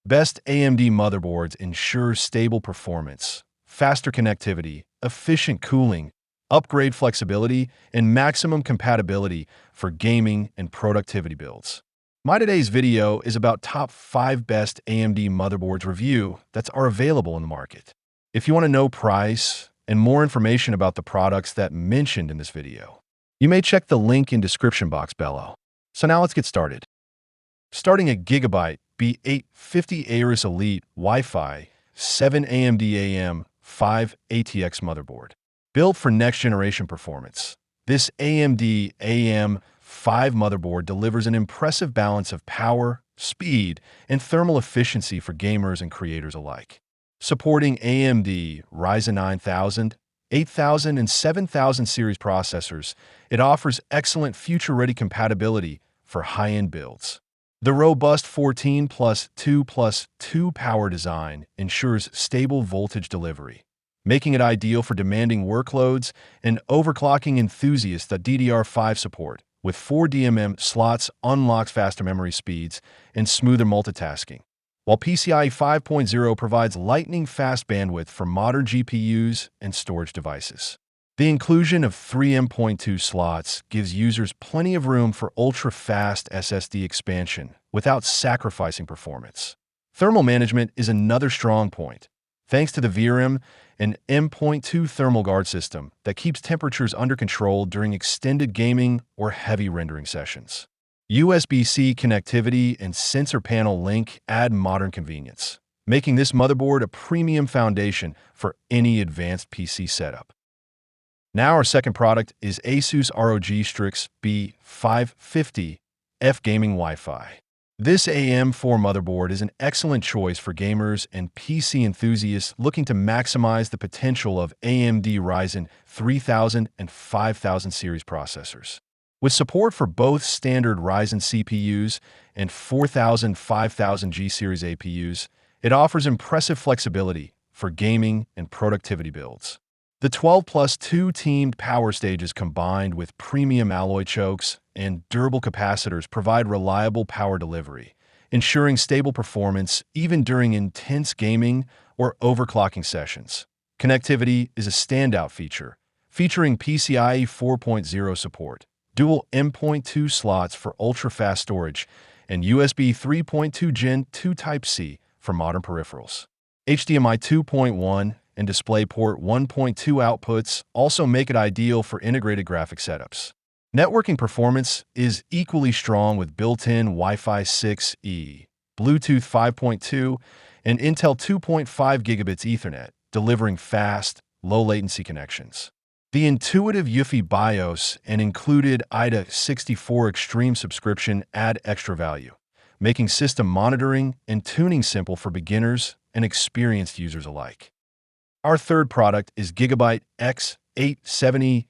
Best AMD motherboards ensure stable performance, faster connectivity, efficient cooling, upgrade flexibility, and maximum compatibility for gaming and productivity builds. My today's video is about top 5 best AMD motherboards review that are available in the market. If you want to know price and more information about the products that mentioned in this video, you may check the link in description box below. So now let's get started. Starting at Gigabyte B850 Aorus Elite Wi-Fi 7 AMD AM5 ATX motherboard. Built for next-generation performance, this AMD AM5 motherboard delivers an impressive balance of power, speed, and thermal efficiency for gamers and creators alike. Supporting AMD Ryzen 9000, 8000, and 7000 series processors, it offers excellent future-ready compatibility for high-end builds. The robust 14+2+2 power design ensures stable voltage delivery, making it ideal for demanding workloads and overclocking enthusiasts that DDR5 support, with 4 DMM slots unlocks faster memory speeds and smoother multitasking, while PCIe 5.0 provides lightning-fast bandwidth for modern GPUs and storage devices. The inclusion of 3 M.2 slots gives users plenty of room for ultra-fast SSD expansion without sacrificing performance. Thermal management is another strong point, thanks to the VRM and M.2 thermal guard system that keeps temperatures under control during extended gaming or heavy rendering sessions. USB-C connectivity and sensor panel link add modern convenience, making this motherboard a premium foundation for any advanced PC setup. Now our second product is Asus ROG Strix B550 F Gaming Wi-Fi. This AM4 motherboard is an excellent choice for gamers and PC enthusiasts looking to maximize the potential of AMD Ryzen 3000 and 5000 series processors. With support for both standard Ryzen CPUs and 4000-5000G series APUs, it offers impressive flexibility for gaming and productivity builds. The 12+2 teamed power stages combined with premium alloy chokes and durable capacitors provide reliable power delivery, ensuring stable performance even during intense gaming or overclocking sessions. Connectivity is a standout feature, featuring PCIe 4.0 support, dual M.2 slots for ultra-fast storage, and USB 3.2 Gen 2 Type-C for modern peripherals. HDMI 2.1 and DisplayPort 1.2 outputs also make it ideal for integrated graphic setups. Networking performance is equally strong with built-in Wi-Fi 6E, Bluetooth 5.2, and Intel 2.5 gigabits Ethernet, delivering fast, low-latency connections. The intuitive UEFI BIOS and included IDA 64 Extreme subscription add extra value, making system monitoring and tuning simple for beginners and experienced users alike. Our third product is Gigabyte X870E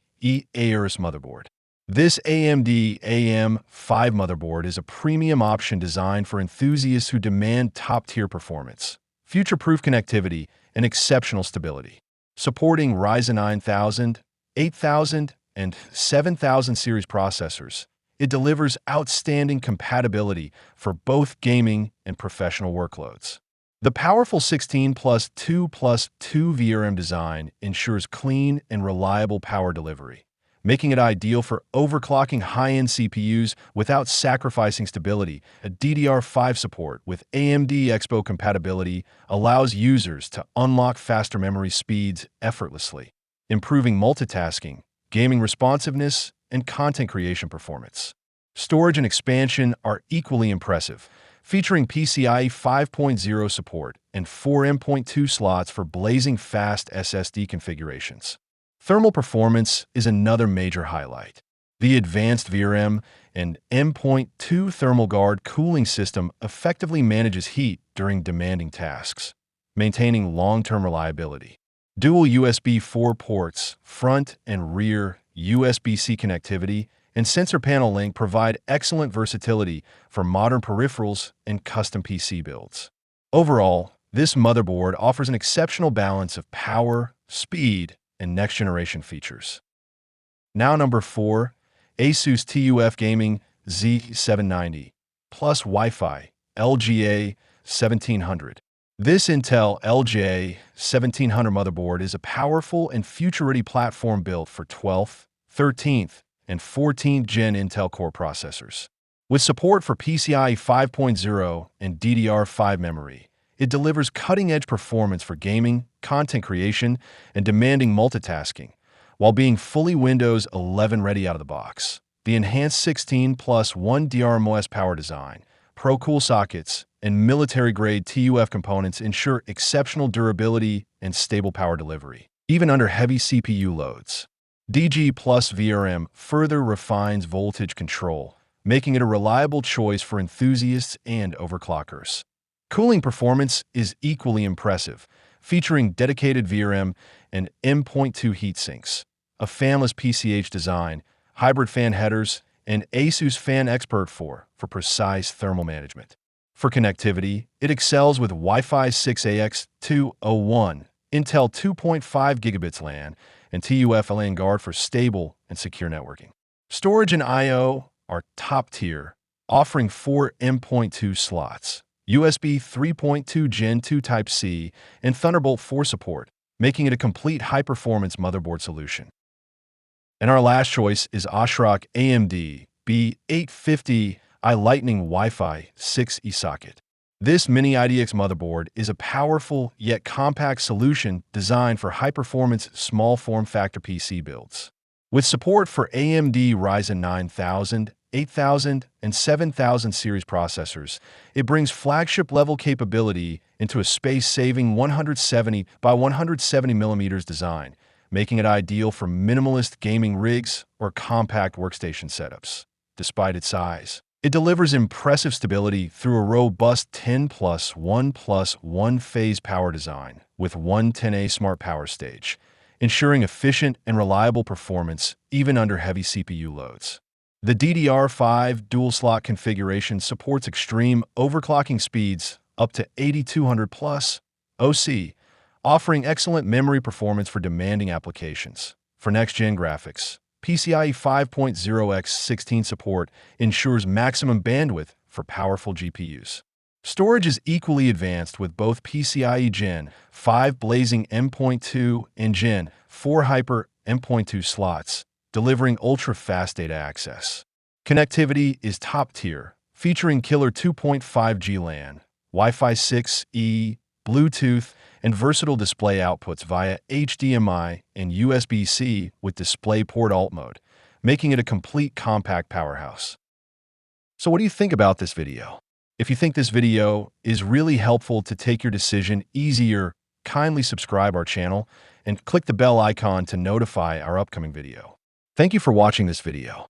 Aorus motherboard. This AMD AM5 motherboard is a premium option designed for enthusiasts who demand top-tier performance, future-proof connectivity, and exceptional stability. Supporting Ryzen 9000, 8000, and 7000 series processors, it delivers outstanding compatibility for both gaming and professional workloads. The powerful 16+2+2 VRM design ensures clean and reliable power delivery, making it ideal for overclocking high-end CPUs without sacrificing stability. A DDR5 support with AMD Expo compatibility allows users to unlock faster memory speeds effortlessly, improving multitasking, gaming responsiveness, and content creation performance. Storage and expansion are equally impressive, featuring PCIe 5.0 support and 4 M.2 slots for blazing fast SSD configurations. Thermal performance is another major highlight. The advanced VRM and M.2 thermal guard cooling system effectively manages heat during demanding tasks, maintaining long-term reliability. Dual USB 4 ports, front and rear USB-C connectivity, and sensor panel link provide excellent versatility for modern peripherals and custom PC builds. Overall, this motherboard offers an exceptional balance of power, speed, and next-generation features. Now number 4, Asus TUF Gaming Z790 Plus Wi-Fi LGA 1700. This Intel LJ1700 motherboard is a powerful and future-ready platform built for 12th, 13th, and 14th Gen Intel Core processors. With support for PCIe 5.0 and DDR5 memory, it delivers cutting-edge performance for gaming, content creation, and demanding multitasking, while being fully Windows 11 ready out of the box. The enhanced 16+1 DRMOS power design, Pro-Cool sockets, and military-grade TUF components ensure exceptional durability and stable power delivery, even under heavy CPU loads. DG Plus VRM further refines voltage control, making it a reliable choice for enthusiasts and overclockers. Cooling performance is equally impressive, featuring dedicated VRM and M.2 heatsinks, a fanless PCH design, hybrid fan headers, and ASUS Fan Expert 4 for precise thermal management. For connectivity, it excels with Wi-Fi 6AX201, Intel 2.5 gigabits LAN, and TUF LAN Guard for stable and secure networking. Storage and I/O are top tier, offering 4 M.2 slots, USB 3.2 Gen 2 Type-C, and Thunderbolt 4 support, making it a complete high-performance motherboard solution. And our last choice is ASRock AMD B850i Lightning Wi-Fi 6E socket. This mini IDX motherboard is a powerful yet compact solution designed for high-performance small form factor PC builds. With support for AMD Ryzen 9000, 8000, and 7000 series processors, it brings flagship-level capability into a space-saving 170 by 170 mm design, making it ideal for minimalist gaming rigs or compact workstation setups. Despite its size, it delivers impressive stability through a robust 10+1+1 phase power design with 110A smart power stage, ensuring efficient and reliable performance even under heavy CPU loads. The DDR5 dual-slot configuration supports extreme overclocking speeds up to 8200 plus OC, offering excellent memory performance for demanding applications. For next-gen graphics, PCIe 5.0x16 support ensures maximum bandwidth for powerful GPUs. Storage is equally advanced with both PCIe Gen 5 blazing M.2 and Gen 4 Hyper M.2 slots, delivering ultra-fast data access. Connectivity is top-tier, featuring killer 2.5G LAN, Wi-Fi 6E, Bluetooth, and versatile display outputs via HDMI and USB-C with DisplayPort Alt mode, making it a complete compact powerhouse. So what do you think about this video? If you think this video is really helpful to take your decision easier, kindly subscribe our channel and click the bell icon to notify our upcoming video. Thank you for watching this video.